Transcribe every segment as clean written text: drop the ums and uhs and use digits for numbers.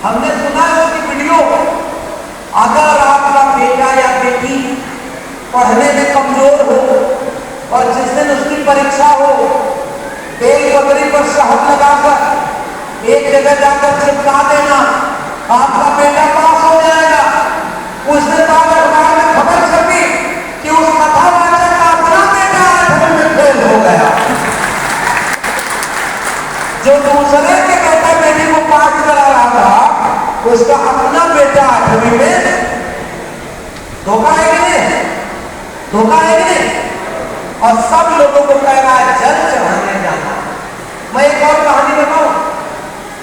हमने सुना है कि वीडियो, अगर आपका बेटा या बेटी पढ़ने में कमजोर हो और जिस दिन उसकी परीक्षा हो, बेल पत्री पर शहद लगाकर एक जगह जाकर चिपका देना, आपका बेटा पास हो जाएगा। उस दिन बाद अखबार में खबर छपी कि उस कथावाचक का अपना बेटा 8वीं में फेल हो गया। जो दूसरे के बेटा बेटी को पास करा रहा था, उसका अपना बेटा 8वीं में। धोखा है कि नहीं? धोखा है कि नहीं? और सब लोगों को कह रहा है जल चढ़ाने जाना। मैं एक और कहानी बताऊं,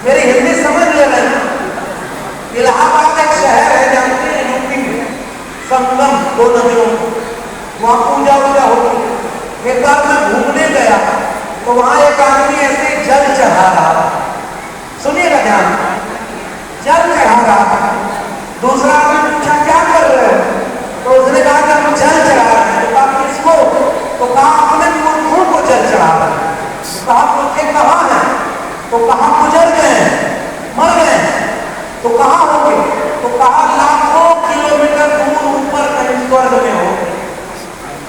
मेरी हिंदी समझ ले रहे हैं। इलाहाबाद एक शहर है, जानते हैं, यूपी में, संगम, 2 नदियों, वहां पूजा वूजा होती। एक बार मैं घूमने गया तो वहां एक आदमी ऐसे जल चढ़ा रहा था। सुनिएगा ध्यान, जल चढ़ा रहा था। दूसरा आदमी पूछा क्या कर रहे हो? तो उसने कहा कि हम जल चढ़ा रहे हैं। तो कहा किसको? तो कहा अपने मूर्खों को जल चढ़ा रहे हैं। तो कहा मूर्खे कहाँ हैं? तो कहा गुजर गए, मर गए। तो कहाँ होंगे? तो कहा लाखों किलोमीटर दूर ऊपर कहीं स्वर्ग में होंगे।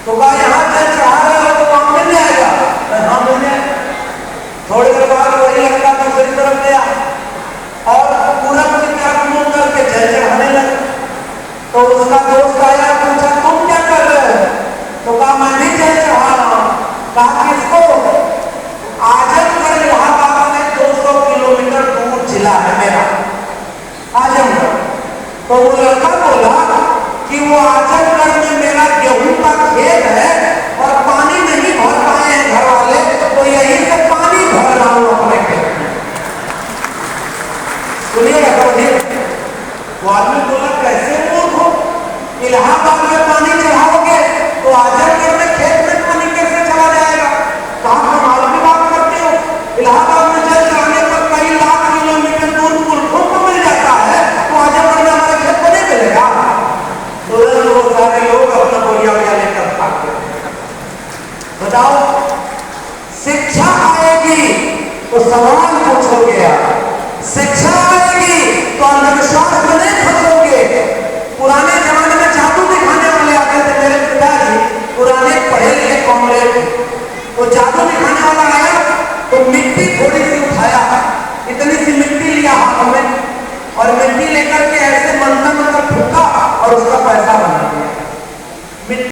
तो कहा यहाँ जल चढ़ा रहे हो तो वहां मिल जाएगा। हाँ मिल जाएगा। थोड़ी देर बाद वही लड़का दूसरी तरफ गया और पूरब की तरफ मुंह करके जल चढ़ाने लगा। तो उसका दोस्त आया, पूछा तुम क्या कर रहे हो? तो कहा मैं भी जल चढ़ा रहा हूं। कहा किसको? आजमगढ़ इलाहाबाद में 200 किलोमीटर दूर जिला है मेरा, आजमगढ़। तो वो लड़का बोला कि वो आजमगढ़ में मेरा गेहूं का खेत है और पानी नहीं भर पाए हैं घर वाले, तो यहीं से पानी भर रहा हूं अपने खेत में। सुनिएगा समझिए, वो आदमी बोला कैसे मूर्ख हो, इलाहाबाद में पानी चढ़ाओगे तो आजमगढ़ में खेत में पानी कैसे चला जाएगा? कहां कमाल की बात करते हो? इलाहाबाद में जल चढ़ाने पर कई लाख किलोमीटर दूर मूर्खों को मिल जाता है, तो आजमगढ़ में हमारे खेत को नहीं मिलेगा? तो वो सारे लोग अपना बोरिया लेकर भागते। बताओ, शिक्षा आएगी तो सवाल पूछोगे आप, शिक्षा आएगी तो अंधविश्वास में नहीं फंसोगे। पुराने जमाने में जादू दिखाने वाले आते थे, मेरे पिताजी पुराने पढ़े लिखे कॉमरेड, तो जादू दिखाने वाला आया तो मिट्टी थोड़ी सी उठाया, इतनी सी मिट्टी लिया हाथ में और मिट्टी लेकर के ऐसे मंत्र फूका और उसका पैसा बना दिया।